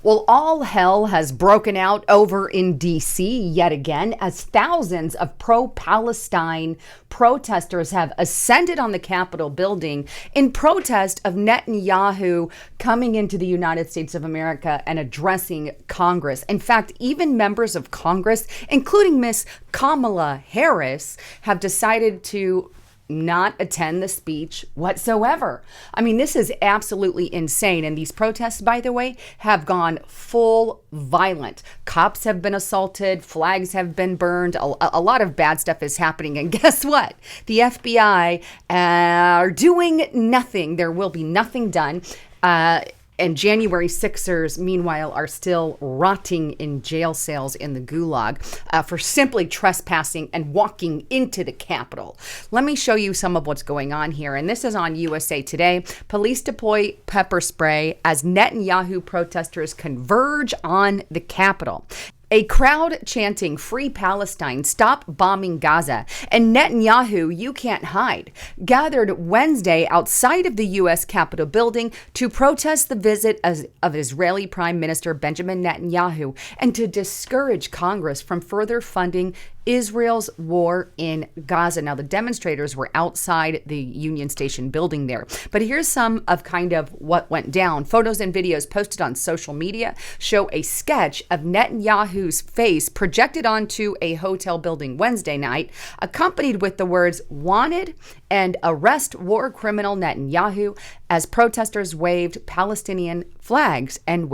Well, all hell has broken out over in D.C. yet again as thousands of pro-Palestine protesters have ascended on the Capitol building in protest of Netanyahu coming into the United States of America and addressing Congress. In fact, even members of Congress, including Miss Kamala Harris, have decided to not attend the speech whatsoever. I mean, this is absolutely insane. And these protests, by the way, have gone full violent. Cops have been assaulted, flags have been burned, a lot of bad stuff is happening. And guess what? The FBI are doing nothing. There will be nothing done. And January 6ers, meanwhile, are still rotting in jail cells in the gulag for simply trespassing and walking into the Capitol. Let me show you some of what's going on here. And this is on USA Today. Police deploy pepper spray as Netanyahu protesters converge on the Capitol. A crowd chanting "Free Palestine, stop bombing Gaza," and "Netanyahu, you can't hide," gathered Wednesday outside of the U.S. Capitol building to protest the visit of Israeli Prime Minister Benjamin Netanyahu and to discourage Congress from further funding Israel's war in Gaza. Now, the demonstrators were outside the Union Station building there. But here's some of kind of what went down. Photos and videos posted on social media show a sketch of Netanyahu's face projected onto a hotel building Wednesday night, accompanied with the words "wanted" and "arrest war criminal Netanyahu," as protesters waved Palestinian flags and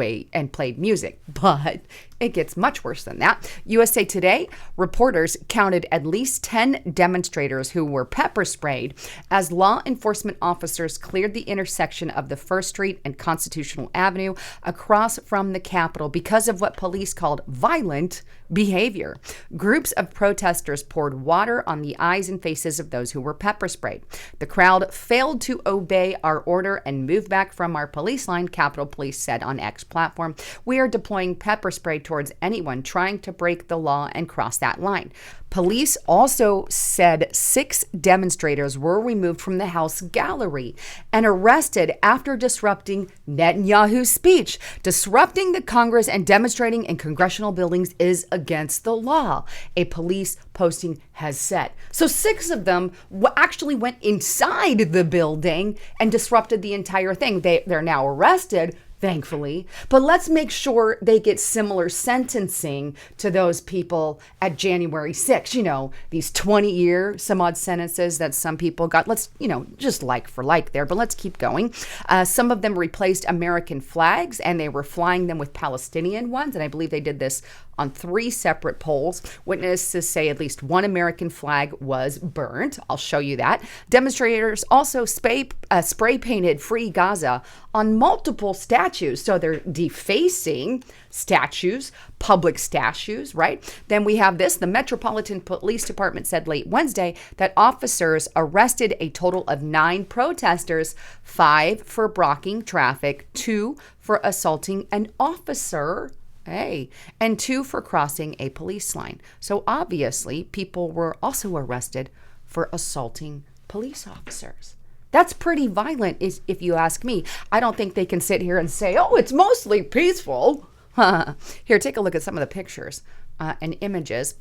played music. But it gets much worse than that. USA Today reporters counted at least 10 demonstrators who were pepper sprayed as law enforcement officers cleared the intersection of the First Street and Constitutional Avenue across from the Capitol because of what police called violent behavior. Groups of protesters poured water on the eyes and faces of those who were pepper sprayed. The crowd failed to obey our order and move back from our police line, Capitol Police said on X platform. "We are deploying pepper spray towards anyone trying to break the law and cross that line." Police also said 6 demonstrators were removed from the House gallery and arrested after disrupting Netanyahu's speech. Disrupting the Congress and demonstrating in congressional buildings is against the law, a police posting has said. So 6 of them actually went inside the building and disrupted the entire thing. They're now arrested, thankfully, but let's make sure they get similar sentencing to those people at January 6th. You know, these 20-year some odd sentences that some people got. Let's, just like for like there, but let's keep going. Some of them replaced American flags and they were flying them with Palestinian ones. And I believe they did this on 3 separate poles. Witnesses say at least one American flag was burnt. I'll show you that. Demonstrators also spray painted "Free Gaza" on multiple statues. So they're defacing statues, public statues, right? Then we have this. The Metropolitan Police Department said late Wednesday that officers arrested a total of 9 protesters, 5 for blocking traffic, 2 for assaulting an officer, and 2 for crossing a police line. So obviously, people were also arrested for assaulting police officers. That's pretty violent, if you ask me. I don't think they can sit here and say, "Oh, it's mostly peaceful." Here, take a look at some of the pictures and images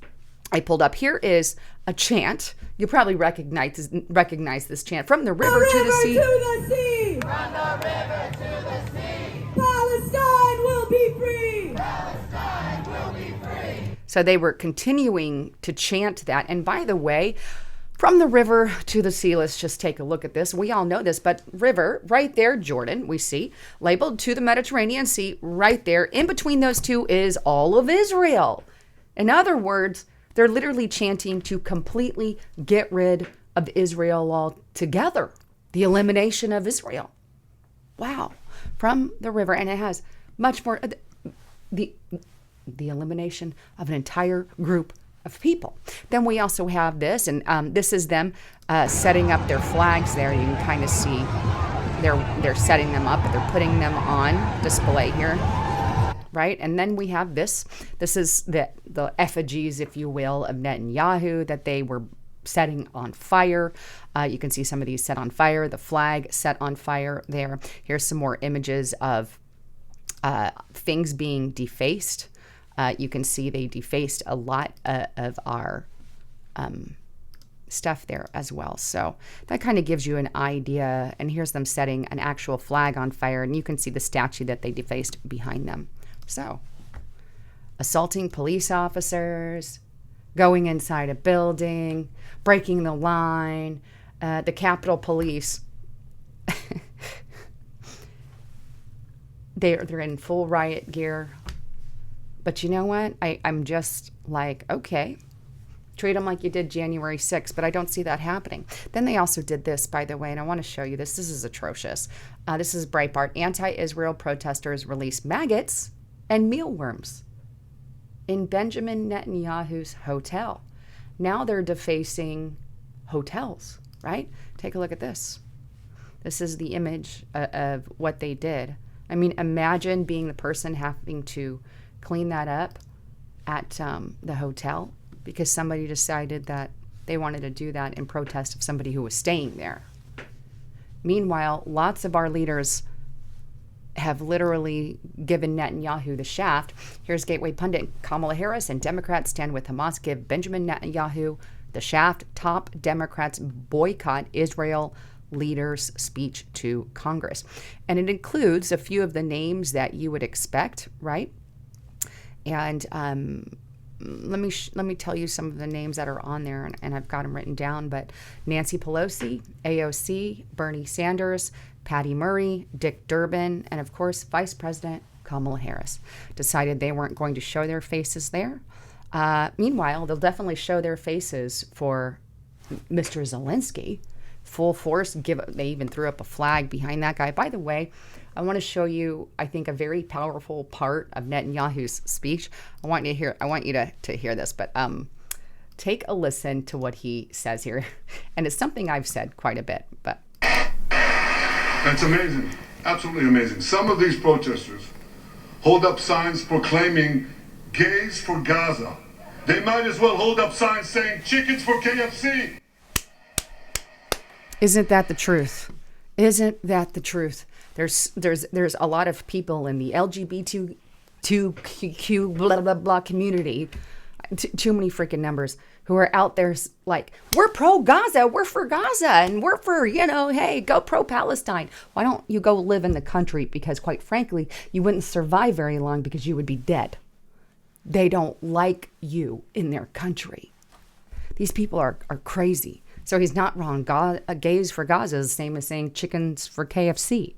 I pulled up. Here is a chant. You probably recognize this chant. "From the river to the sea. From the river to the sea. Palestine will be free. Palestine will be free." So they were continuing to chant that. And by the way, from the river to the sea, let's just take a look at this. We all know this, but river right there, Jordan, we see labeled to the Mediterranean Sea right there. In between those two is all of Israel. In other words, they're literally chanting to completely get rid of Israel altogether. The elimination of Israel. Wow. From the river. And it has much more. The elimination of an entire group of people. Then we also have this, and this is them setting up their flags there. You can kind of see they're setting them up. They're putting them on display here. Right? And then we have this. This is the effigies, if you will, of Netanyahu that they were setting on fire. You can see some of these set on fire, the flag set on fire there. Here's some more images of things being defaced. You can see they defaced a lot of our stuff there as well. So that kind of gives you an idea. And here's them setting an actual flag on fire, and you can see the statue that they defaced behind them. So assaulting police officers, going inside a building, breaking the line, the Capitol Police. They're in full riot gear. But you know what? I'm just like, okay, treat them like you did January 6th, but I don't see that happening. Then they also did this, by the way, and I want to show you this. This is atrocious. This is Breitbart. Anti-Israel protesters release maggots and mealworms in Benjamin Netanyahu's hotel. Now they're defacing hotels, right? Take a look at this. This is the image of what they did. I mean, imagine being the person having to clean that up at the hotel because somebody decided that they wanted to do that in protest of somebody who was staying there. Meanwhile, lots of our leaders have literally given Netanyahu the shaft. Here's Gateway pundit Kamala Harris and Democrats stand with Hamas give Benjamin Netanyahu the shaft. Top Democrats boycott Israel leaders' speech to Congress. And it includes a few of the names that you would expect, right? And let me tell you some of the names that are on there, and I've got them written down. But Nancy Pelosi, AOC, Bernie Sanders, Patty Murray, Dick Durbin, and of course, Vice President Kamala Harris decided they weren't going to show their faces there. Meanwhile, they'll definitely show their faces for Mr. Zelensky. Full force. They even threw up a flag behind that guy. By the way, I want to show you, I think, a very powerful part of Netanyahu's speech. I want you to hear this, but take a listen to what he says here. And it's something I've said quite a bit, but that's amazing. Absolutely amazing. Some of these protesters hold up signs proclaiming gays for Gaza. They might as well hold up signs saying chickens for KFC. Isn't that the truth? Isn't that the truth? There's a lot of people in the LGBTQ blah blah blah community, too many freaking numbers, who are out there like, we're pro Gaza, we're for Gaza, and we're for, hey, go pro Palestine. Why don't you go live in the country? Because quite frankly, you wouldn't survive very long because you would be dead. They don't like you in their country. These people are crazy. So he's not wrong. Gays for Gaza is the same as saying chickens for KFC.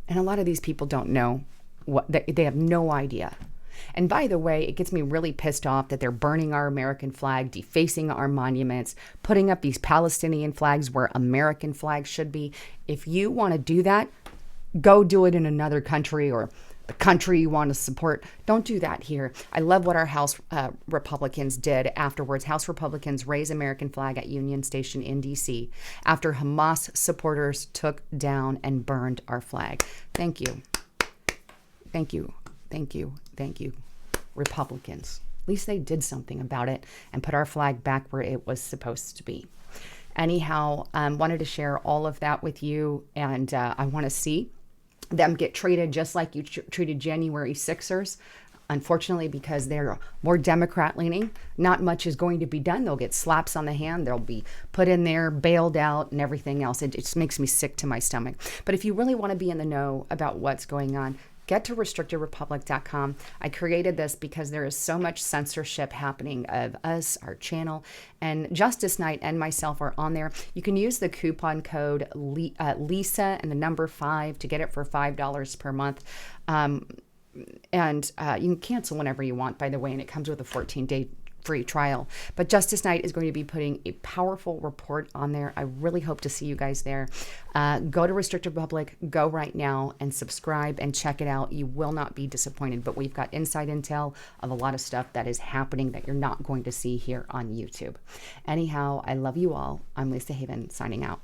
And a lot of these people don't know they have no idea. And by the way, it gets me really pissed off that they're burning our American flag, defacing our monuments, putting up these Palestinian flags where American flags should be. If you want to do that, go do it in another country or the country you want to support. Don't do that here. I love what our House Republicans did afterwards. House Republicans raised American flag at Union Station in D.C. after Hamas supporters took down and burned our flag. Thank you. Thank you. Thank you. Thank you, Republicans. At least they did something about it and put our flag back where it was supposed to be. Anyhow, wanted to share all of that with you, and I want to see them get treated just like you treated January 6ers. Unfortunately, because they're more Democrat-leaning, not much is going to be done. They'll get slaps on the hand. They'll be put in there, bailed out, and everything else. It just makes me sick to my stomach. But if you really want to be in the know about what's going on, get to restrictedrepublic.com. I created this because there is so much censorship happening of us, our channel, and Justice Knight and myself are on there. You can use the coupon code Lisa and the number 5 to get it for $5 per month. And you can cancel whenever you want, by the way, and it comes with a 14-day free trial. But Justice Knight is going to be putting a powerful report on there. I really hope to see you guys there. Go to Restricted Republic, go right now and subscribe and check it out. You will not be disappointed, but we've got inside intel of a lot of stuff that is happening that you're not going to see here on YouTube. Anyhow, I love you all. I'm Lisa Haven signing out.